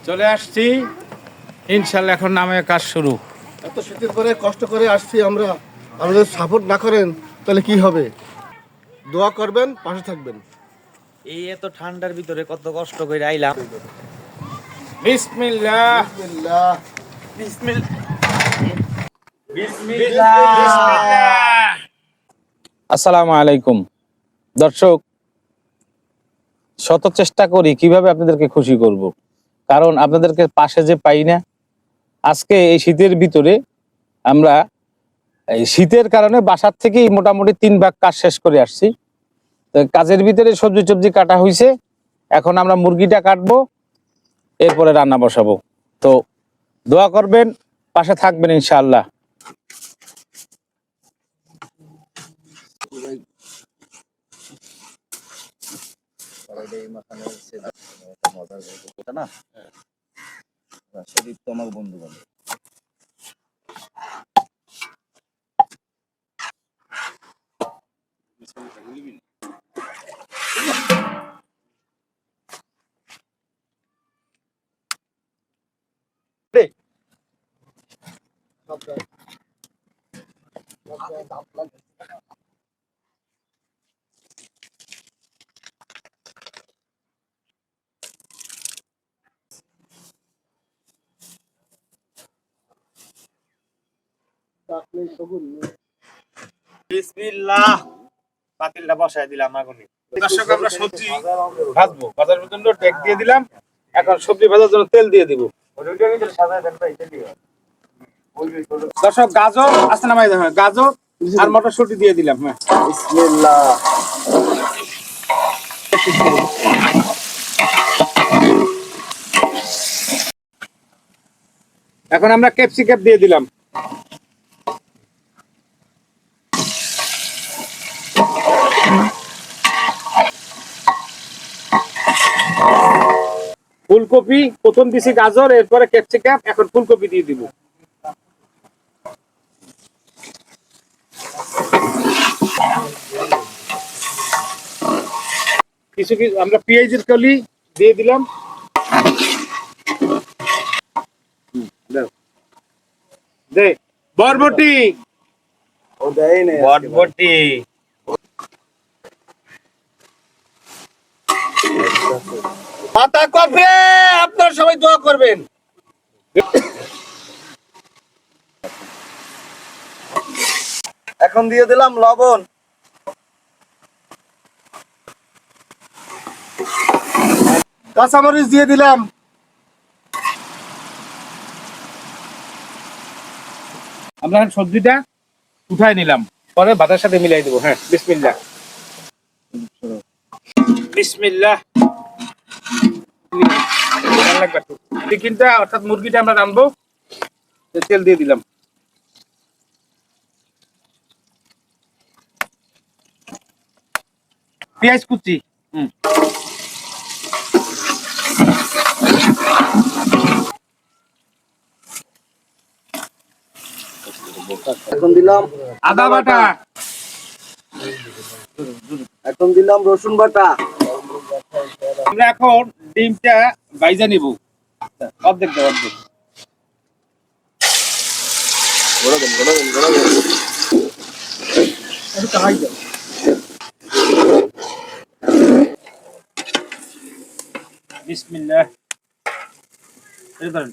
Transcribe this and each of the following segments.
চলে আসছি ইনশাল্লাহ, এখন নামে কাজ শুরু। এত শীতের পরে কষ্ট করে আসছি আমরা, আমাদের সাপোর্ট না করেন তাহলে কি হবে? দোয়া করবেন, পাশে থাকবেন। এই এত ঠান্ডার ভিতরে কত কষ্ট করে আইলাম। বিসমিল্লাহ বিসমিল্লাহ। বিসমিল্লাহ। বিসমিল্লাহ। আসসালামু আলাইকুম দর্শক, শত চেষ্টা করি কিভাবে আপনাদেরকে খুশি করব, কারণ আপনাদেরকে পাশে যে পাই না। আজকে এই শীতের ভিতরে আমরা এই শীতের কারণে বাসার থেকেই মোটামুটি 3 ভাগ কাজ শেষ করে আসছি। তো কাজের ভিতরে সবজি টবজি কাটা হয়েছে, এখন আমরা মুরগিটা কাটবো, এরপরে রান্না বসাবো। তো দোয়া করবেন, পাশে থাকবেন ইনশাআল্লাহ। শরীর তো আমার বন্ধু বান্ধব। বিসমিল্লাহ। পাতিলটা বসায় দিলাম আগুনে। দর্শক, আমরা সবজি ভাজবো, ভাজার জন্য ট্যাগ দিয়ে দিলাম। এখন সবজি ভাজার জন্য তেল দিয়ে দিব। দর্শক, গাজর আছে নামাই দেবেন, গাজর আর মটরশুঁটি দিয়ে দিলাম। হ্যাঁ, বিসমিল্লাহ। এখন আমরা ক্যাপসিকাম দিয়ে দিলাম। ফুলকপি প্রথম দিছি, গাজর, এরপরে ক্যাপসিকাম, এখন ফুলকপি দিয়ে দিব। কিছু কিছু আমরা পেঁয়াজের কলি দিয়ে দিলাম। দে বরবটি, ও দেয় না বটবটি। পাতা কফি, আপনারা সবাই দোয়া করবেন। এখন দিয়ে দিলাম লবণ। কাঁচামরিচ দিয়ে দিলাম। আমরা এখন সবজিটা উঠাই নিলাম, পরে ভাতের সাথে মিলাই দেবো। হ্যাঁ, বিসমিল্লাহ বিসমিল্লাহ। চিকেনটা অর্থাৎ মুরগিটা আমরা রানবো, তেল দিয়ে দিলাম। পেঁয়াজ কুচি, এখন দিলাম আদা বাটা, এখন দিলাম রসুন বাটা। আমরা এখন ডিমটা বাইজা নিব, অর্ধেক দাও, অর্ধেক। বিসমিল্লাহ। এই ধরেন,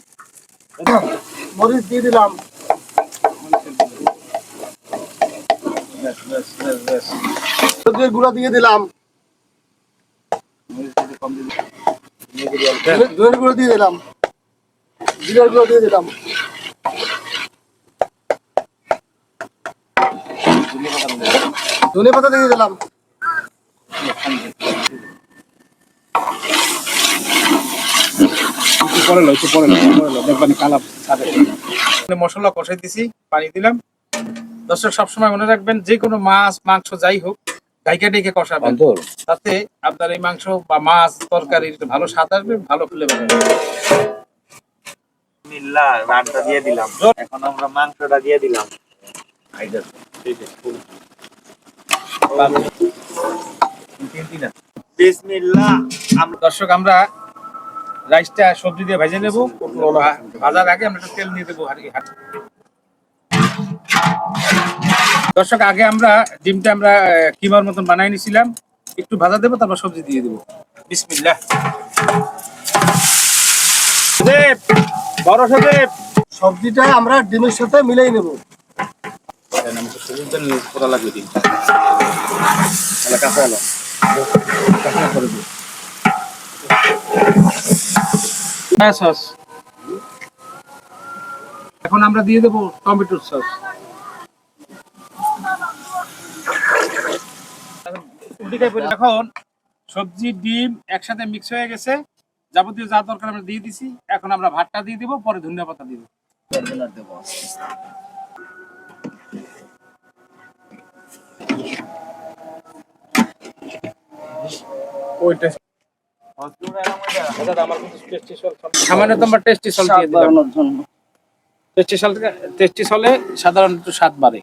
মরিচ দিয়ে দিলাম। ব্যাস, ব্যাস, ব্যাস, ব্যাস। হলুদের গুঁড়া দিয়ে দিলাম। ধনের গুঁড়ো দিয়ে দিলাম। জিরার গুঁড়ো দিয়ে দিলাম। ধনে পাতা দিয়ে দিলাম। মশলা কষাইতেছি, পানি দিলাম। দর্শক, সবসময় মনে রাখবেন, যে কোনো মাছ মাংস যাই হোক ঢাইকা ঢেকে কষাবেন, তাতে আপনার এই মাংস বা মাছ তরকারির ভালো স্বাদ আসবে, ভালো ফ্লেভার হবে। বিসমিল্লাহ। রানটা দিয়ে দিলাম। এখন আমরা মাংসটা দিয়ে দিলাম। বিসমিল্লাহ। দর্শক, আমরা রাইসটা সবজি দিয়ে ভেজে নেবো। ভাজার আগে আমরা একটু তেল নিয়ে দেবো আর কি। দর্শক, আগে আমরা ডিমটা আমরা কিমার মতন বানাই নিছিলাম, একটু ভাজা দেবো, তারপর সবজি দিয়ে দেবো। বিসমিল্লাহ। সজীব, বড় সজীব, সবজিটা আমরা ডিমের সাথে মিলাই নেব। করা লাগবে ডিম কাঁচা এলো করে দিই। সস, এখন আমরা দিয়ে দেবো টমেটোর সস। এখন সবজি ডিম একসাথে মিক্স হয়ে গেছে, যাবতীয় যা দরকার আমরা দিয়ে দিছি। এখন আমরা ভাতটা দিয়ে দিব, পরে ধনিয়া পাতা দিব। সামান্য তোমার টেস্টি সল্ট দিয়ে দিলাম। টেস্টি সলে সাধারণত স্বাদ বাড়ে।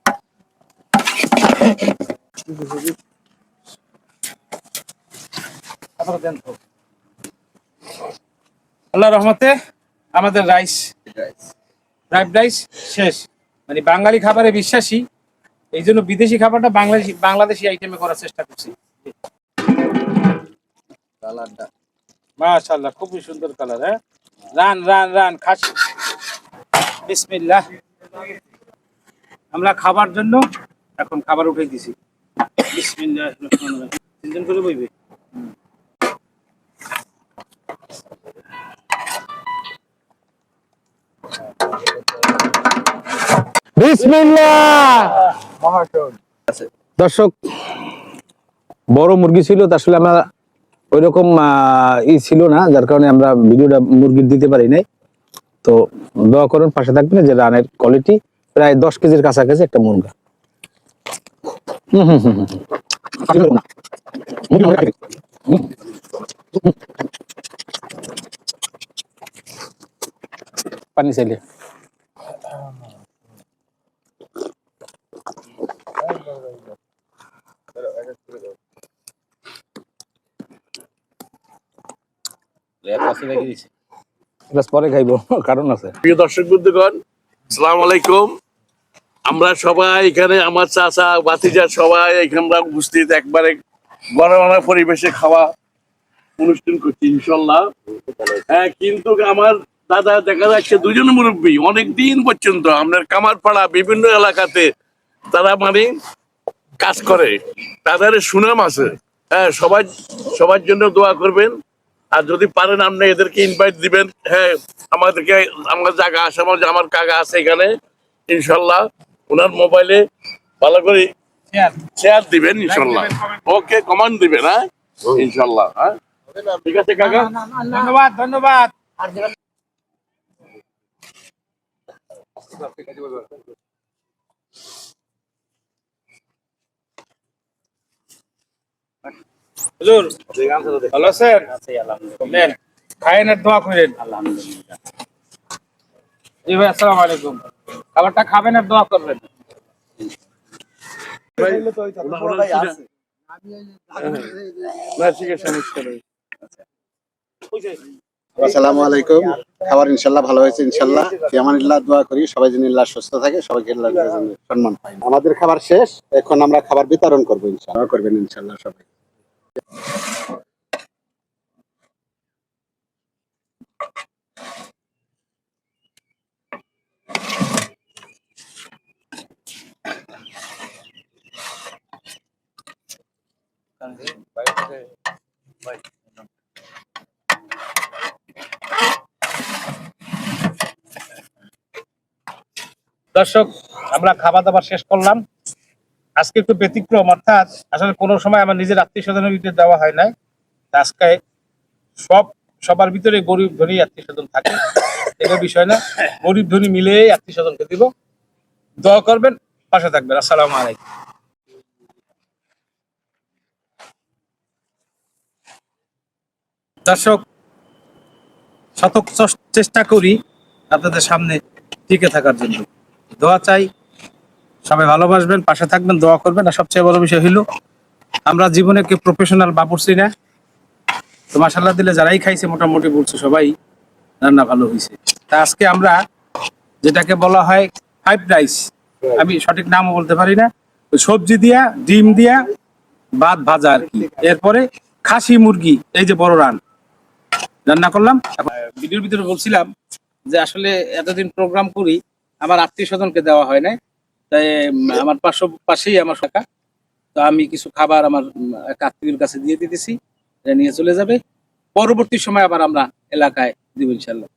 আল্লাহর রহমতে আমাদের ফ্রাইড রাইস শেষ। মানে বাঙালি খাবারে বিশ্বাসী, এই জন্য বিদেশি খাবারটা বাংলাদেশি আইটেমে করার চেষ্টা করছি। মাশাআল্লাহ, খুবই সুন্দর কালার। হ্যাঁ, রান রান রান খাস। বিসমিল্লাহ। আমরা খাবার জন্য এখন খাবার উঠে দিছি। বিসমিল্লাহ। তিনজন করে বইবে। দর্শক, বড় মুরগি ছিল, আসলে আমরা ওই রকম ছিল না, যার কারণে আমরা ভিডিওটা মুরগির দিতে পারি নাই। তো দোয়া করুন, পাশে থাকবেন। যে রানের কোয়ালিটি প্রায় 10 কেজির কাছাকাছি একটা মুরগা। পানি চাইলে পরে খাইবো, কারণ আছে। প্রিয় দর্শক বন্ধুগণ, আসসালামু আলাইকুম। আমরা সবাই এখানে, আমার চাচা ভাতিজা সবাই এখানে উপস্থিত, একবারে গরম পরিবেশে খাওয়া অনুষ্ঠান করছি ইনশাল্লাহ। হ্যাঁ, কিন্তু আমার দাদা দেখা যাচ্ছে দুজন মুরব্বী অনেকদিন পর্যন্ত আপনার কামারপাড়া বিভিন্ন এলাকাতে তারা মানে কাজ করে, তাদের সুনাম আছে। হ্যাঁ, সবার জন্য দোয়া করবেন। আর যদি পারেন আপনি এদেরকে ইনভাইট দিবেন। হ্যাঁ, আমাদেরকে, আমার জায়গা আছে, আমার কাকা আছে এখানে, ইনশাল্লাহ ওনার মোবাইলে ভালো করে শেয়ার দিবেন ইনশাল্লাহ। ওকে, কমান্ড দিবেন। হ্যাঁ, ইনশাল্লাহ। হ্যাঁ, ঠিক আছে কাকা, ধন্যবাদ। ধন্যবাদ। হুজুর ভালো আছেন? নেন, খায়েন আর দোয়া করেন। জি ভাই, আসসালামু আলাইকুম। খাবারটা খাবেন আর দোয়া করবেন। আসসালামু আলাইকুম। খাবার ইনশাল্লাহ ভালো হয়েছে, ইনশাল্লাহ ফিয়ামানিল্লাহ। দোয়া করি সবাই যেন আল্লাহ সুস্থ থাকে, সবাইকে আল্লাহ যেন সম্মান পায়। আমাদের খাবার শেষ, এখন আমরা খাবার বিতরণ করবো ইনশাল্লাহ। করবেন ইনশাল্লাহ সবাই। দর্শক, আমরা খাবার দাবার শেষ করলাম। আজকে একটু ব্যতিক্রম, অর্থাৎ আসলে কোনো সময় আমার নিজের আত্মীয় স্বজনের ভিতরে দেওয়া হয় নাই। আজকে সবার ভিতরে গরিব ধনী আত্মীয় স্বজন থাকে, এটা বিষয় না। গরিব ধনী মিলে আত্মীয় স্বজনকে দিব। দোয়া করবেন, পাশে থাকবেন। আসসালামু আলাইকুম। দর্শক, শতক চেষ্টা করি আপনাদের সামনে টিকে থাকার জন্য। দোয়া চাই, সবাই ভালোবাসবেন, পাশে থাকবেন, দোয়া করবেন। আর সবচেয়ে বড় বিষয় হইল, আমরা জীবনে কেউ প্রফেশনাল বাবুর্চি না, তো মাশাআল্লাহ দিলে যারাই খাইছে মোটামুটি বলছে সবাই রান্না ভালো হয়েছে। তা আজকে আমরা যেটাকে বলা হয় ফ্রাইড রাইস, আমি সঠিক নামও বলতে পারি না, ওই সবজি দিয়া ডিম দিয়া ভাত ভাজা আর কি, এরপরে খাসি মুরগি এই যে বড় রান্না করলাম। ভিডিওর ভিতরে বলছিলাম যে আসলে এতদিন প্রোগ্রাম করি আমার আত্মীয় স্বজনকে দেওয়া হয় নাই, তাই আমার পাশেই আমার কাকা, তো আমি কিছু খাবার আমার এক আত্মীয়ের কাছে দিয়ে দিতেছি, নিয়ে চলে যাবে। পরবর্তী সময় আবার আমরা এলাকায় দিব ইনশাল্লাহ।